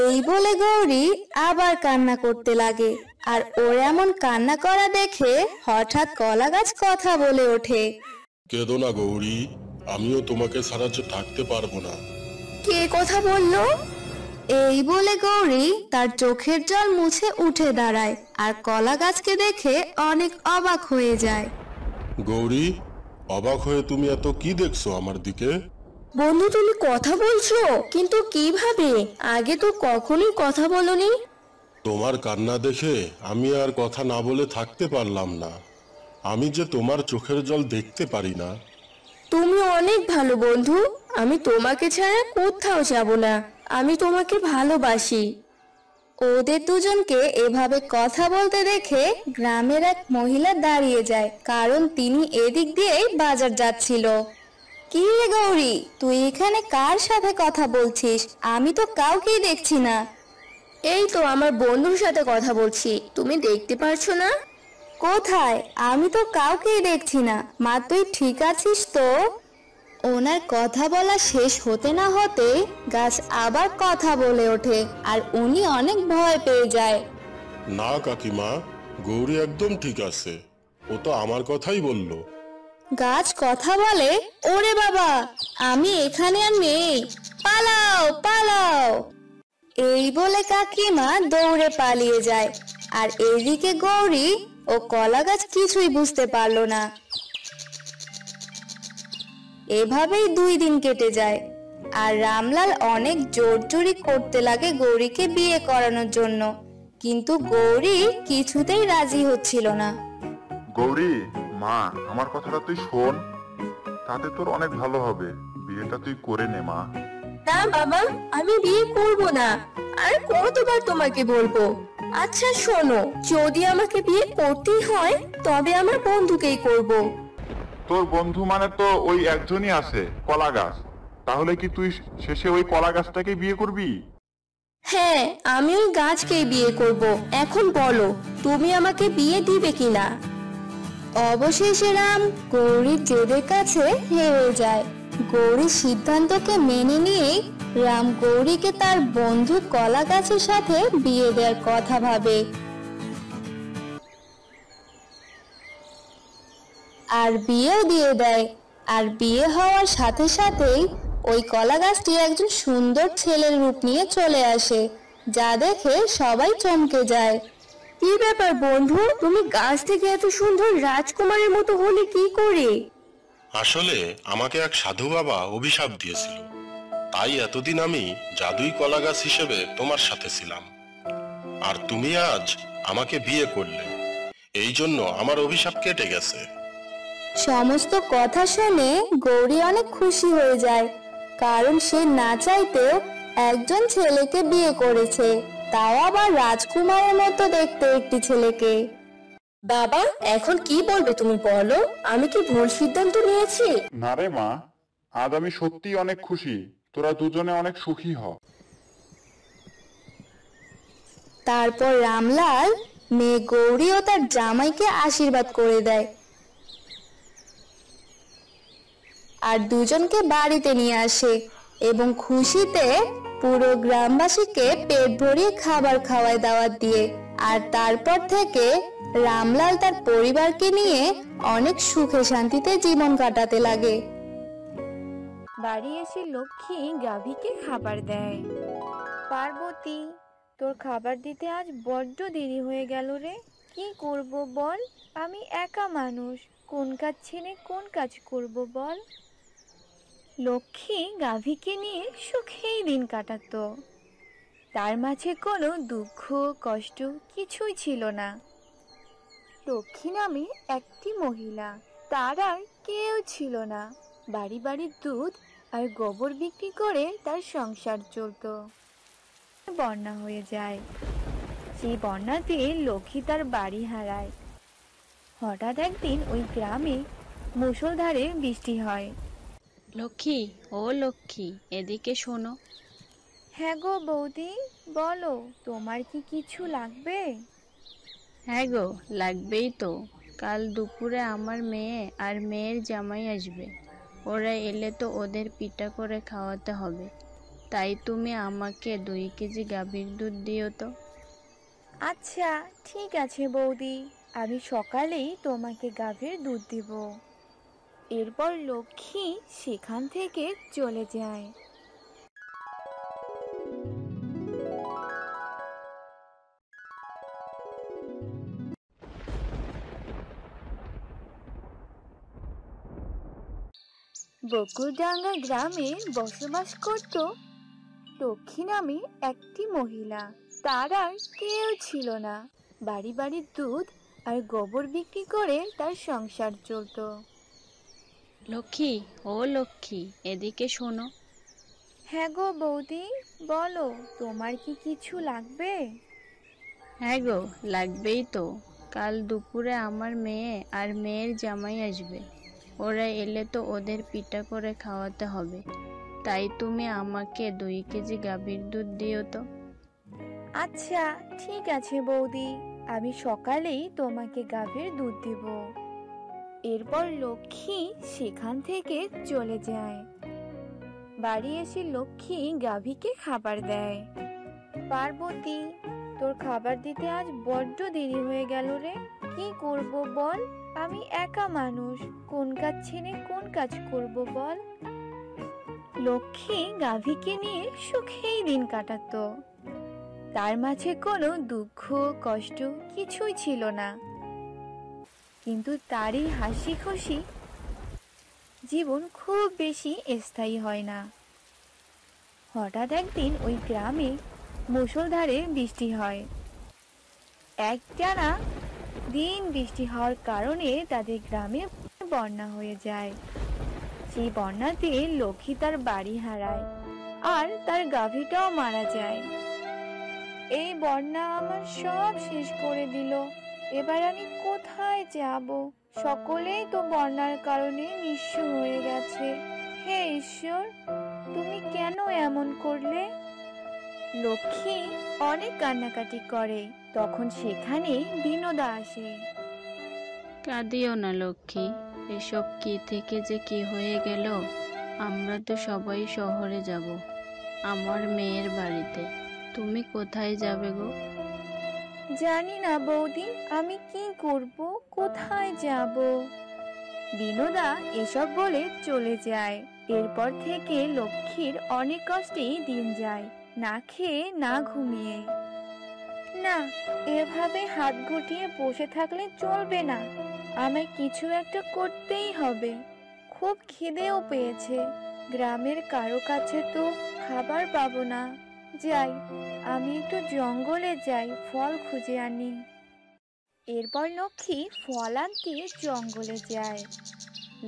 এই বলে গৌরী আবার কান্না করতে লাগে। আর ওর এমন কান্না করা দেখে হঠাৎ কলা গাছ কথা বলে ওঠে, কেঁদো না গৌরী, আমিও তোমাকে ছাড়া যে থাকতে পারবো না। কে কথা বললো? এই বলে গৌরী তার চোখের জল মুছে উঠে দাঁড়ায় আর কলা গাছকে দেখে অনেক অবাক হয়ে যায়। গৌরী, অবাক হয়ে তুমি এত কি দেখছো আমার দিকে? বন্ধু তুমি কথা বলছো, কিন্তু কিভাবে? আগে তো কখনোই কথা বলনি। তোমার কান্না দেখে আমি আর কথা না বলে থাকতে পারলাম না। আমি যে তোমার চোখের জল দেখতে পারি না। তুমি অনেক ভালো বন্ধু, আমি তোমাকে ছাড়া কোথাও যাব না। আমি তোমাকে ভালোবাসি। ওদের দুজনকে এভাবে কথা বলতে দেখে গ্রামের এক মহিলা দাঁড়িয়ে যায়, কারণ তিনি এদিক দিয়েই বাজার যাচ্ছিল। কি রে গৌরী, তুই এখানে কার সাথে কথা বলছিস? আমি তো কাউকেই দেখছি না। এই তো আমার বন্ধুর সাথে কথা বলছি, তুমি দেখতে পারছো না? কোথায়? আমি তো কাউকেই দেখছি না। মা, তুই ঠিক আছিস তো? ওনার কথা বলা শেষ হতে না হতে গাছ আবার কথা বলে ওঠে আর উনি অনেক ভয় পেয়ে যায়। না কাকিমা, গৌরী একদম ঠিক আছে, ও তো আমার কথাই বললো। গাছ কথা বলে, ওরে বাবা, আমি এখানে আর নেই, পালাও পালাও। এই বলে কাকিমা দৌড়ে পালিয়ে যায়। আর এদিকে গৌরী ও কলা গাছ কিছুই বুঝতে পারলো না। এভাবেই 2 দিন কেটে যায় আর রামলাল অনেক জোরজুরি করতে লাগে গৌরীকে বিয়ে করানোর জন্য, কিন্তু গৌরী কিছুতেই রাজি হচ্ছিল না। গৌরী মা, আমার কথাটা তুই শোন, তাতে তোর অনেক ভালো হবে। বিয়েটা তুই করে নে মা। না বাবা, আমি বিয়ে করব না। আর কতবার তোমাকে বলবো? আচ্ছা শোনো, যদি আমাকে বিয়ে করতেই হয় তবে আমার বন্ধুকেই করব। তোর বন্ধু মানে তো ওই একজনই আছে, কলা গাছ। তাহলে কি তুই শেষে ওই কলা গাছটাকে বিয়ে করবি? হ্যাঁ, আমি ওই গাছকেই বিয়ে করব। এখন বলো, তুমি আমাকে বিয়ে দিবে কিনা? অবশেষে রাম গৌরীর জেদের কাছে হেরে যায়। গৌরীর সিদ্ধান্তকে মেনে নিয়ে রাম গৌরীকে তার বন্ধু কলা গাছের সাথে বিয়ে দেওয়ার কথা ভাবে। আর বিয়েও দিয়ে দেয়। আর বিয়ে হওয়ার সাথে সাথেই ওই কলা গাছটি একজন সুন্দর ছেলের রূপ নিয়ে চলে আসে, যা দেখে সবাই চমকে যায়। কি ব্যাপার বন্ধু, তুমি গাছ থেকে এত সুন্দর রাজকুমারের মতো হলে কি করে? আসলে আমাকে এক সাধু বাবা অভিশাপ দিয়েছিল, তাই এতদিন আমি জাদুই কলা গাছ হিসেবে তোমার সাথে ছিলাম। আর তুমি আজ আমাকে বিয়ে করলে, এই জন্য আমার অভিশাপ কেটে গেছে। সমস্ত কথা শুনে গৌরী অনেক খুশি হয়ে যায়, কারণ সে না চাইতেও একজন ছেলেকে বিয়ে করেছে, তাও আবার রাজকুমারের মতো দেখতে একটি ছেলেকে। বাবা, এখন কি বলবে তুমি বলো? আমি কি ভুল সিদ্ধান্ত নিয়েছি? না রে মা, আজ আমি সত্যি অনেক খুশি। তোরা দুজনে অনেক সুখী হ। তারপর রামলাল মেয়ে গৌরী ও তার জামাইকে আশীর্বাদ করে দেয় আর দুজনকে বাড়িতে নিয়ে আসে এবং খুশিতে পুরো গ্রামবাসীকে পেট ভরিয়ে খাবার খাওয়ায় দাওয়াত দিয়ে। আর তারপর থেকে রামলাল তার পরিবারকে নিয়ে অনেক সুখে শান্তিতে জীবন কাটাতে লাগে। বাড়ি এসে লক্ষ্মী গাভীকে খাবার দেয়। পার্বতী, তোর খাবার দিতে আজ বড্ড দেরি হয়ে গেল রে। কি করব বল? আমি একা মানুষ, কোন কাজ ছেড়ে কোন কাজ করব বল? লক্ষ্মী গাভীকে নিয়ে সুখেই দিন কাটাতো। তার মাঝে কোনো দুঃখ কষ্ট কিছুই ছিল না। লক্ষ্মী নামে একটি মহিলা, তার আর কেউ ছিল না। বাড়ি বাড়ি দুধ আর গোবর বিক্রি করে তার সংসার চলতো। বন্যা হয়ে যায়। সেই বন্যাতে লক্ষ্মী তার বাড়ি হারায়। হঠাৎ একদিন ওই গ্রামে মুষলধারে বৃষ্টি হয়। লক্ষ্মী, ও লক্ষ্মী, এদিকে শোনো। হ্যাঁ গো বৌদি, বলো, তোমার কি কিছু লাগবে? হ্যাঁ গো, লাগবেই তো। কাল দুপুরে আমার মেয়ে আর মেয়ের জামাই আসবে। ওরা এলে তো ওদের পিঠা করে খাওয়াতে হবে। তাই তুমি আমাকে 2 কেজি গাভীর দুধ দিও তো। আচ্ছা ঠিক আছে বৌদি, আমি সকালেই তোমাকে গাভীর দুধ দিব। এরপর লক্ষ্মী সেখান থেকে চলে যায়। বকুলডাঙ্গা গ্রামে বসবাস করত লক্ষ্মী নামে একটি মহিলা। তার আর কেউ ছিল না। বাড়ি বাড়ি দুধ আর গোবর বিক্রি করে তার সংসার চলতো। লক্ষ্মী, ও লক্ষ্মী, এদিকে শোনো। হ্যাঁ গো বৌদি, বলো, তোমার কি কিছু লাগবে? হ্যাঁ গো, লাগবেই তো। কাল দুপুরে আমার মেয়ে আর মেয়ের জামাই আসবে। ওরা এলে তো ওদের পিঠা করে খাওয়াতে হবে। তাই তুমি আমাকে 2 কেজি গাভীর দুধ দিও তো। আচ্ছা ঠিক আছে বৌদি, আমি সকালেই তোমাকে গাভীর দুধ দিব। এরপর লক্ষ্মী সেখান থেকে চলে যায়। বাড়ি এসে লক্ষ্মী গাভীকে খাবার দেয়। পার্বতী, তোর খাবার দিতে আজ বড্ড দেরি হয়ে গেল রে। কি করব বল? আমি একা মানুষ, কোন কাজ ছেড়ে কোন কাজ করব বল? লক্ষ্মী গাভীকে নিয়ে সুখেই দিন কাটাতো। তার মাঝে কোনো দুঃখ কষ্ট কিছুই ছিল না। কিন্তু তারই হাসি খুশি জীবন খুব বেশি স্থায়ী হয় না। হঠাৎ একদিন ওই গ্রামে মুষলধারে বৃষ্টি হয়। একটানা দিন বৃষ্টি হওয়ার কারণে তাদের গ্রামে বন্যা হয়ে যায়। সেই বন্যাতে লক্ষ্মী তার বাড়ি হারায় আর তার গাভীটাও মারা যায়। এই বন্যা আমার সব শেষ করে দিল। এবার আমি কোথায় যাব? সকলেই তো বন্যার কারণে নিঃস্ব হয়ে গেছে। হে ঈশ্বর, তুমি কেন এমন করলে? লক্ষ্মী অনেক কান্নাকাটি করে। তখন সেখানে বিনোদা আসে। কাঁদিও না লক্ষ্মী, এসব কি থেকে যে কি হয়ে গেল। আমরা তো সবাই শহরে যাব, আমার মেয়ের বাড়িতে। তুমি কোথায় যাবে গো? জানি না বৌদি, আমি কি করব, কোথায় যাব? বিনোদা এসব বলে চলে যায়। এরপর থেকে লক্ষ্মীর অনেক কষ্টেই দিন যায়, না খেয়ে না ঘুমিয়ে। না, এভাবে হাত গুটিয়ে বসে থাকলে চলবে না। আমায় কিছু একটা করতেই হবে। খুব খিদেও পেয়েছে। গ্রামের কারো কাছে তো খাবার পাবো না। যাই, আমি একটু জঙ্গলে যাই, ফল খুঁজে আনি। এরপর লক্ষ্মী ফল আনতে জঙ্গলে যায়।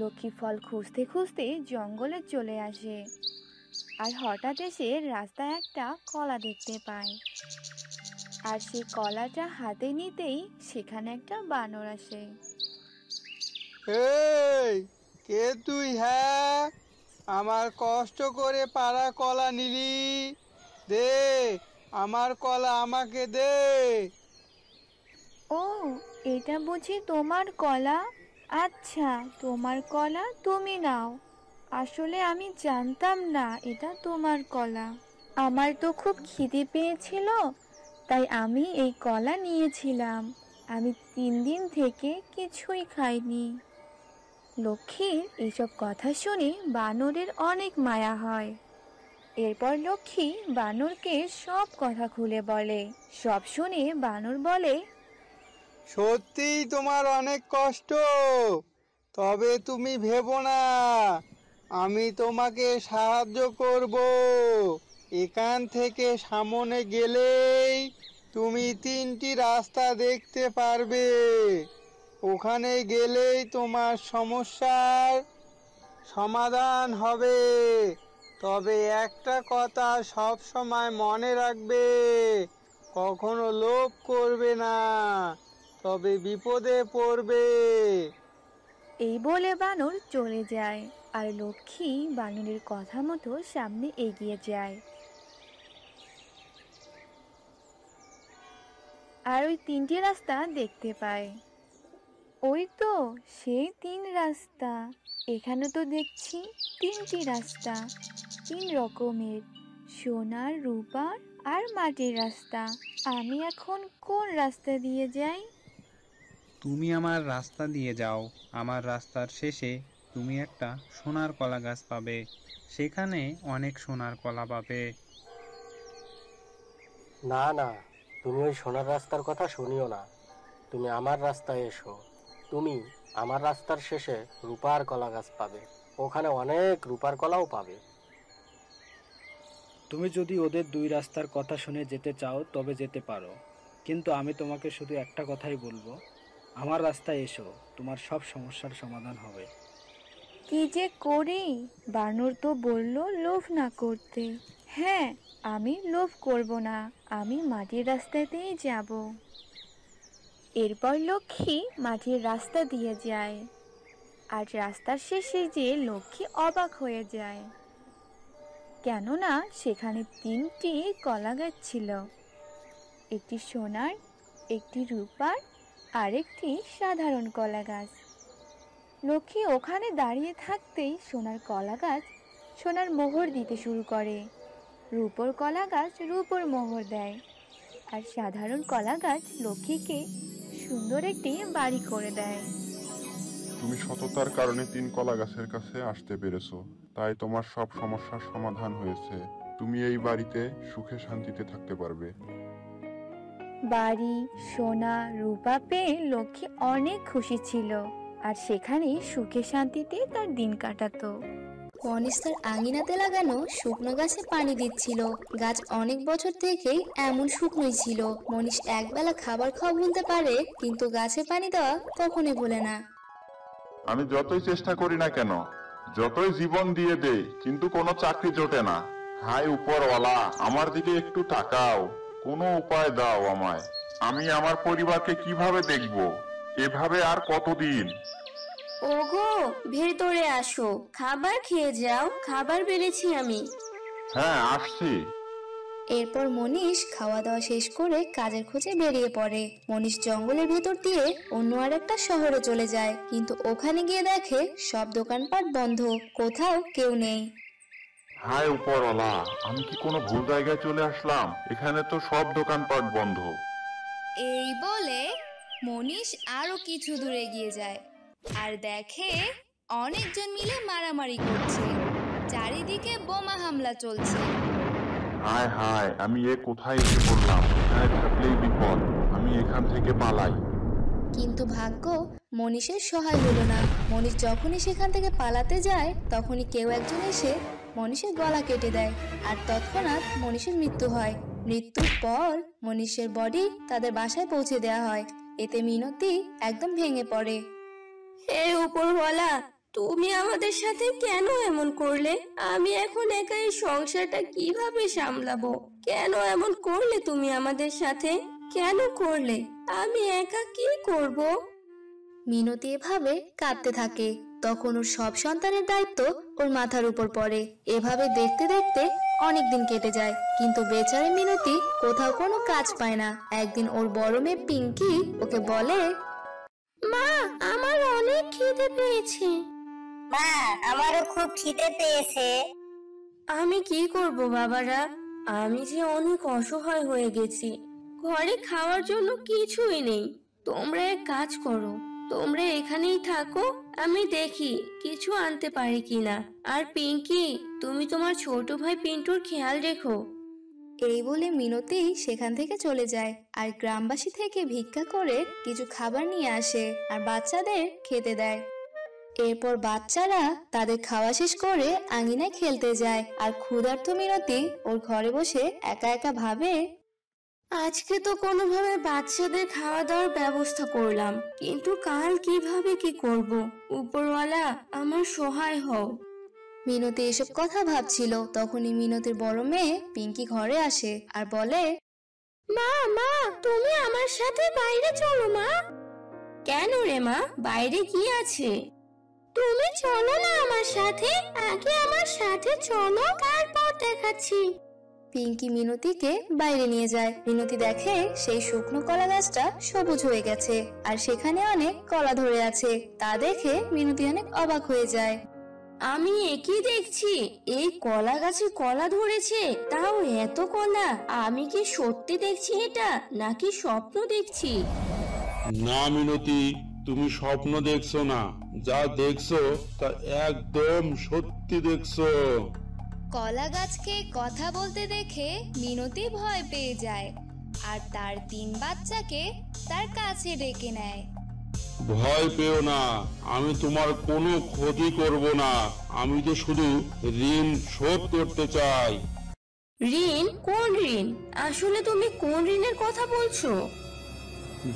লক্ষ্মী ফল খুঁজতে খুঁজতে জঙ্গলে চলে আসে। আর হঠাৎ এসে রাস্তায় একটা কলা দেখতে পায়। আর সেই কলাটা হাতে নিতেই সেখানে একটা বানর আসে। এই কে তুই? হ্যাঁ, আমার কষ্ট করে পাড়া কলা নিলি, দে আমার কলা আমাকে দে। ও, এটা বুঝি তোমার কলা? আচ্ছা, তোমার কলা তুমি নাও। আসলে আমি জানতাম না এটা তোমার কলা। আমার তো খুব খিদে পেয়েছিল, তাই আমি এই কলা নিয়েছিলাম। আমি 3 দিন থেকে কিছুই খাইনি। লক্ষ্মীর এইসব কথা শুনে বানরের অনেক মায়া হয়। এরপর লক্ষ্মী বানরকে সব কথা খুলে বলে। সব শুনে বানর বলে, সত্যিই তোমার অনেক কষ্ট, তবে তুমি ভেবো না, আমি তোমাকে সাহায্য করব। এখান থেকে সামনে গেলেই তুমি 3টি রাস্তা দেখতে পারবে। ওখানে গেলেই তোমার সমস্যার সমাধান হবে। তবে একটা কথা সব সময় মনে রাখবে, কখনো লোভ করবে না, তবে বিপদে পড়বে। এই বলে বানর চলে যায়। আর লক্ষ্মী বানরের কথা মতো সামনে এগিয়ে যায়। আর ওই 3টি রাস্তা দেখতে পায়। ওই তো সেই 3 রাস্তা। এখানে তো দেখছি 3টি রাস্তা, 3 রকমের, সোনার, রূপার আর মাটির রাস্তা। আমি এখন কোন রাস্তা দিয়ে যাই? তুমি আমার রাস্তা দিয়ে যাও। আমার রাস্তার শেষে তুমি একটা সোনার কলা গাছ পাবে, সেখানে অনেক সোনার কলা পাবে। না না, তুমি ওই সোনার রাস্তার কথা শুনিও না। তুমি আমার রাস্তায় এসো। তুমি আমার রাস্তার শেষে রূপার কলা গাছ পাবে, ওখানে অনেক রূপার কলাও পাবে। তুমি যদি ওদের 2 রাস্তার কথা শুনে যেতে চাও তবে যেতে পারো, কিন্তু আমি তোমাকে শুধু একটা কথাই বলবো, আমার রাস্তায় এসো, তোমার সব সমস্যার সমাধান হবে। কি যে করি! বানর তো বলল লোভ না করতে। হ্যাঁ, আমি লোভ করব না, আমি মাটির রাস্তাতেই যাব। এরপর লক্ষ্মী মাটির রাস্তা দিয়ে যায়। আর রাস্তার শেষে যে লক্ষ্মী অবাক হয়ে যায়, কেননা সেখানে 3টি কলা গাছ ছিল, একটি সোনার, একটি রূপার আর একটি সাধারণ কলা গাছ। লক্ষ্মী ওখানে দাঁড়িয়ে থাকতেই সোনার কলা গাছ সোনার মোহর দিতে শুরু করে, রূপোর কলা গাছ রূপোর মোহর দেয়, আর সাধারণ কলা গাছ লক্ষ্মীকে সুন্দর একটি বাড়ি করে দেয়। তুমি সততার কারণে 3 কলা গাছের কাছে আসতে পেরেছো, তাই তোমার সব সমস্যার সমাধান হয়েছে। তুমি এই বাড়িতে সুখে শান্তিতে থাকতে পারবে। বাড়ি, সোনা, রূপা পেয়ে লক্ষ্মী অনেক খুশি ছিল, আর সেখানে সুখে শান্তিতে তার দিন কাটাতো। মনীষ তার আঙিনাতে লাগানো শুকনো গাছে পানি দিচ্ছিল। গাছ অনেক বছর থেকেই এমন শুকনোই ছিল। মনীষ একবেলা খাবার খাওয়া ভুলতে পারে, কিন্তু গাছে পানি দেওয়া কখনোই ভোলে না। আমি যতই চেষ্টা করি না কেন, যতই জীবন দিয়ে দেই, কিন্তু কোনো চাকরি জোটে না। হায় উপরওয়ালা, আমার দিকে একটু তাকাও, কোনো উপায় দাও আমায়। আমি আমার পরিবারকে কিভাবে দেখব? এভাবে আর কতদিন? ওগো, ভেতরে আসো, খাবার খেয়ে যাও, খাবার বেড়েছি আমি। হ্যাঁ, আসছি। এরপর মনীষ খাওয়া দাওয়া শেষ করে কাজের খোঁজে বেরিয়ে পড়ে। মনীষ জঙ্গলের ভেতর দিয়ে অন্য আরেকটা শহরে চলে যায়, কিন্তু ওখানে গিয়ে দেখে সব দোকানপাট বন্ধ, কোথাও কেউ নেই। হায় উপরওয়ালা, আমি কি কোনো ভুল জায়গায় চলে আসলাম? এখানে তো সব দোকানপাট বন্ধ। এই বলে মনীষ আরো কিছু দূরে এগিয়ে যায় আর দেখে অনেকজন মিলে মারামারি করছে, চারিদিকে বোমা হামলা চলছে। হায় হায়, আমি কোথায় এসে পড়লাম? এখানে থাকলেই বিপদ, আমি এখান থেকে পালাই। কিন্তু ভাগ্য মনীষের সহায় হলো না। মনীষ যখনই সেখান থেকে পালাতে যায়, তখনই কেউ একজন এসে মনীষের গলা কেটে দেয়, আর তৎক্ষণাৎ মনীষের মৃত্যু হয়। মৃত্যুর পর মনীষের বডি তাদের বাসায় পৌঁছে দেওয়া হয়। এতে মিনতি একদম ভেঙে পড়ে। হে উপরওয়ালা, তুমি আমাদের সাথে কেন এমন করলে? আমি এখন একা এই সংসারটা কিভাবে সামলাবো? কেন এমন করলে তুমি আমাদের সাথে? কেন করলে? আমি একা কি করব? মিনতি এভাবে কাঁদতে থাকে। তখন ওর সব সন্তানের দায়িত্ব ওর মাথার উপর পড়ে। এভাবে দেখতে দেখতে অনেকদিন কেটে যায়, কিন্তু বেচারি মিনতি কোথাও কোনো কাজ পায় না। একদিন ওর বড় মেয়ে পিঙ্কি ওকে বলে, মা, আমার অনেক খিদে পেয়েছে। মা, আমারও খুব খিদে পেয়েছে। আমি কি করব বাবারা? আমি যে অনেক অসহায় হয়ে গেছি। ঘরে খাওয়ার জন্য কিছুই নেই। তোমরা এক কাজ করো, তোমরা এখানেই থাকো, আমি দেখি কিছু আনতে পারি কিনা। আর পিঙ্কি, তুমি তোমার ছোট ভাই পিন্টুর খেয়াল রেখো। এই বলে মিনতি সেখান থেকে চলে যায় আর গ্রামবাসী থেকে ভিক্ষা করে কিছু খাবার নিয়ে আসে আর বাচ্চাদের খেতে দেয়। এরপর বাচ্চারা তাদের খাওয়া শেষ করে আঙিনায় খেলতে যায় আর ক্ষুধার্ত মিনতি ওর ঘরে বসে একা একা ভাবে, আজকে তো কোনোভাবে বাচ্চাদের খাওয়া দাওয়ার ব্যবস্থা করলাম, কিন্তু কাল কিভাবে কি করব? উপরওয়ালা, আমার সহায় হও। মিনতি এসব কথা ভাবছিল, তখনই মিনতির বড় মেয়ে পিঙ্কি ঘরে আসে আর বলে, মা, মা, তুমি আমার সাথে বাইরে চলো। মা, কেন রে মা? বাইরে কি আছে? তুমি চলো না আমার সাথে, আগে আমার সাথে চলো, তারপর দেখাচ্ছি। পিঙ্কি মিনতিকে বাইরে নিয়ে যায়। মিনতি দেখে সেই শুকনো কলা গাছটা সবুজ হয়ে গেছে আর সেখানে অনেক কলা ধরে আছে। তা দেখে মিনতি অনেক অবাক হয়ে যায়। আমি একই দেখছি, এই কলা গাছে কলা ধরেছে, তাও এত কলা। আমি কি সত্যি দেখছি এটা, নাকি স্বপ্ন দেখছি? না মিনতি, তুমি স্বপ্ন দেখছো না, যা দেখছো তা একদম সত্যি দেখছো। কলা গাছকে কথা বলতে দেখে মিনতি ভয় পেয়ে যায় আর তার 3 বাচ্চাকে তার কাছে ডেকে নেয়। ভয় পেও না, আমি তোমার কোনো ক্ষতি করব না। আমি তো শুধু ঋণ শোধ করতে চাই। ঋণ? কোন ঋণ? আসলে তুমি কোন ঋণের কথা বলছো?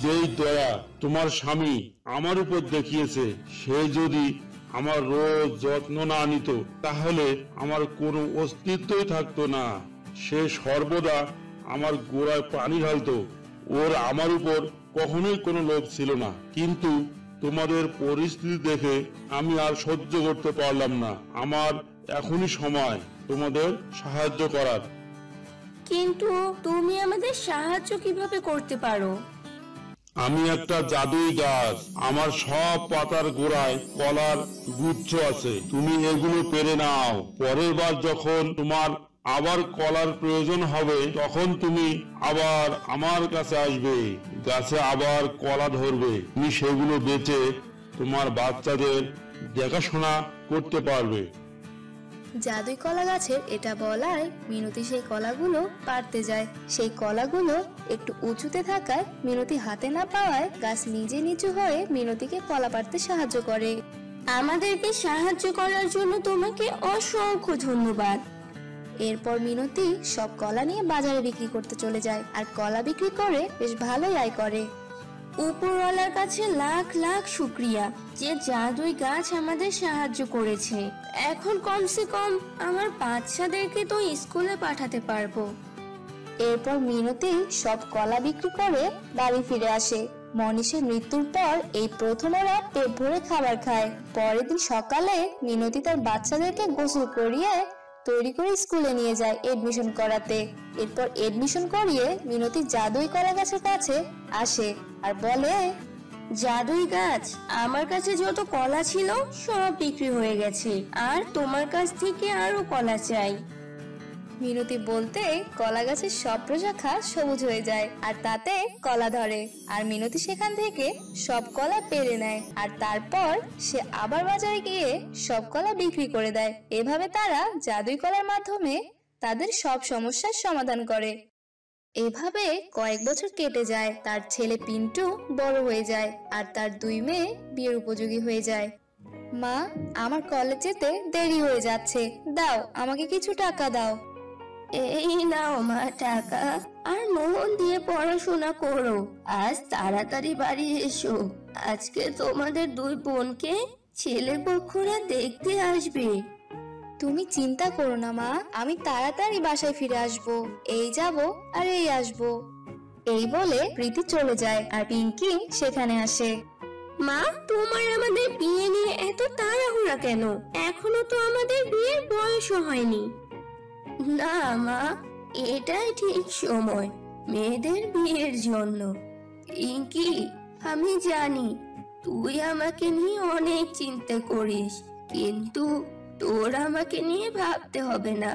যেই দয়া তোমার স্বামী আমার উপর দেখিয়েছে, সে যদি আমার রোজ যত্ন না নিত তাহলে আমার কোনো অস্তিত্বই থাকতো না। সে সর্বদা আমার গোড়ায় পানি ঢালতো। ওর আমার উপর কখনোই কোনো লোভ ছিল না, কিন্তু তোমাদের পরিস্থিতি দেখে আমি আর সহ্য করতে পারলাম না। আমার এখনই সময় তোমাদের সাহায্য করার। কিন্তু তুমি আমাদের সাহায্য কিভাবে করতে পারো? আমি একটা জাদুই গাছ, আমার সব পাতার গোড়ায় কলার গুচ্ছ আছে। তুমি এগুলো পেরে নাও। পরের বার যখন তোমার আবার কলার প্রয়োজন হবে, তখন তুমি আবার আমার কাছে আসবে, গাছে আবার কলা ধরবে। তুমি সেগুলো বেচে তোমার বাচ্চাদের দেখাশোনা করতে পারবে। জাদুই কলা গাছের এটা বলায় মিনতি সেই কলাগুলো পাড়তে যায়। সেই কলাগুলো একটু উঁচুতে থাকায় মিনতি হাতে না পাওয়ায় গাছ নিজে নিচু হয়ে মিনতিকে কলা পাড়তে সাহায্য করে। আমাদেরকে সাহায্য করার জন্য তোমাকে অসংখ্য ধন্যবাদ। এরপর মিনতি সব কলা নিয়ে বাজারে বিক্রি করতে চলে যায় আর কলা বিক্রি করে বেশ ভালোই আয় করে। উপরওয়ালার কাছে লাখ লাখ শুকরিয়া যে জাদুই গাছ আমাদের সাহায্য করেছে। এখন কমসে কম আমার বাচ্চাদেরকে তো স্কুলে পাঠাতে পারবো। এরপর মিনতি সব কলা বিক্রি করে বাড়ি ফিরে আসে। মনীষের মৃত্যুর পর এই প্রথম ওরা পেট ভরে খাবার খায়। পরের দিন সকালে মিনতি তার বাচ্চাদেরকে গোসল করিয়ে তৈরি করে স্কুলে নিয়ে যায় এডমিশন করাতে। এরপর এডমিশন করিয়ে মিনতি জাদুই কলা গাছের কাছে আসে আর বলে, জাদুই গাছ, আমার কাছে যত কলা ছিল সব বিক্রি হয়ে গেছে, আর তোমার কাছ থেকে আরো কলা চাই। মিনতি বলতে কলা গাছের সব প্রশাখা সবুজ হয়ে যায় আর তাতে কলা ধরে। আর মিনতি সেখান থেকে সব কলা পেরে নেয় আর তারপর সে আবার বাজারে গিয়ে সব কলা বিক্রি করে দেয়। এভাবে তারা জাদুই কলার মাধ্যমে তাদের সব সমস্যার সমাধান করে। এভাবে কয়েক বছর কেটে যায়। তার ছেলে পিন্টু বড় হয়ে যায় আর তার 2 মেয়ে বিয়ের উপযোগী হয়ে যায়। মা, আমার কলেজ যেতে দেরি হয়ে যাচ্ছে, দাও আমাকে কিছু টাকা দাও। এই নাও মা টাকা, আর মন দিয়ে পড়াশোনা করো। আজ তাড়াতাড়ি বাড়ি এসো, আজকে তোমাদের 2 বোনকে ছেলে পক্ষরা দেখতে আসবে। তুমি চিন্তা করো না মা, আমি তাড়াতাড়ি বাসায় ফিরে আসবো। এই যাব আর এই আসবো। এই বলে প্রীতি চলে যায় আর পিঙ্কি সেখানে আসে। মা, তোমার আমাদের বিয়ে নিয়ে এত তাড়াহুড়া কেন? এখনো তো আমাদের বিয়ের বয়সও হয়নি। না মা, এটাই ঠিক সময় মেয়েদের বিয়ের জন্য। পিঙ্কি, আমি জানি তুই আমাকে নিয়ে অনেক চিন্তা করিস, কিন্তু তোর আমাকে নিয়ে ভাবতে হবে না।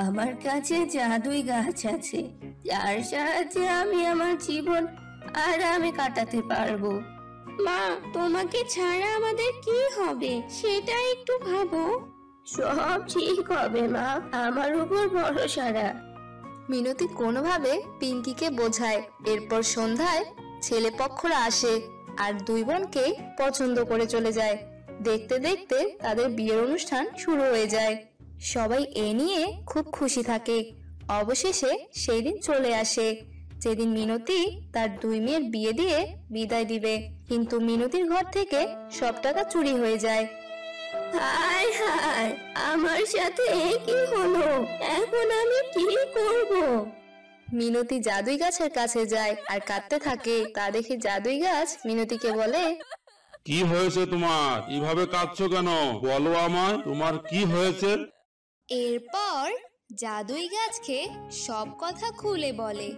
আমার কাছে জাদুই গাছ আছে, যার সাহায্যে আমি আমার জীবন আরামে কাটাতে পারবো। মা, তোমাকে ছাড়া আমাদের কি হবে সেটা একটু ভাবো। সব ঠিক হবে মা, আমার উপর ভরসা রাখ। মিনতি কোনোভাবে পিঙ্কিকে বোঝায়। এরপর সন্ধ্যায় ছেলে পক্ষরা আসে আর দুই বোনকে পছন্দ করে চলে যায়। দেখতে দেখতে তাদের বিয়ের অনুষ্ঠান শুরু হয়ে যায়। সবাই এ নিয়ে খুব খুশি থাকে। অবশেষে সেই দিন চলে আসে যেদিন মিনতি তার দুই মেয়ের বিয়ে দিয়ে বিদায় দিবে। কিন্তু মিনতির ঘর থেকে সব টাকা চুরি হয়ে যায়। হায় হায়, আমার সাথে কি হলো? এখন আমি কি করব? মিনতি জাদুই গাছের কাছে যায় আর কাঁদতে থাকে। তা দেখে জাদুই গাছ মিনতিকে বলে, কি হয়েছে তোমার? এভাবে কাঁদছো কেন? বলো আমায়, তোমার কি হয়েছে? এরপর জাদুই গাছকে সব কথা খুলে বলে।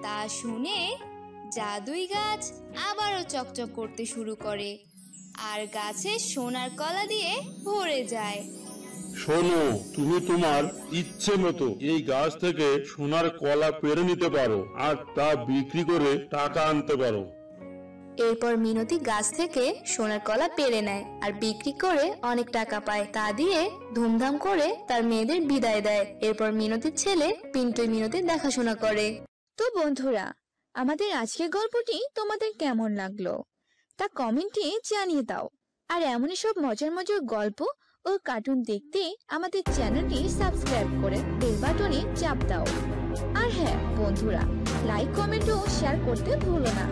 তা শুনে জাদুই গাছ আবারও চকচক করতে শুরু করে আর গাছে সোনার কলা দিয়ে ভরে যায়। শোনো, তুমি তোমার ইচ্ছে মতো এই গাছ থেকে সোনার কলা পেড়ে নিতে পারো আর তা বিক্রি করে টাকা আনতে পারো। এরপর মিনতি গাছ থেকে সোনার কলা পেড়ে নেয় আর বিক্রি করে অনেক টাকা পায়। তা দিয়ে ধুমধাম করে তার মেয়েদের বিদায় দেয়। এরপর মিনতির ছেলে পিন্টুই মিনতির দেখাশোনা করে। তো বন্ধুরা, আমাদের আজকের গল্পটি তোমাদের কেমন লাগলো তা কমেন্টে জানিয়ে দাও। আর এমনই সব মজার মজার গল্প ও কার্টুন দেখতে আমাদের চ্যানেলটি সাবস্ক্রাইব করে বেল বাটনে চাপ দাও। আর হ্যাঁ বন্ধুরা, লাইক, কমেন্ট ও শেয়ার করতে ভুলো না।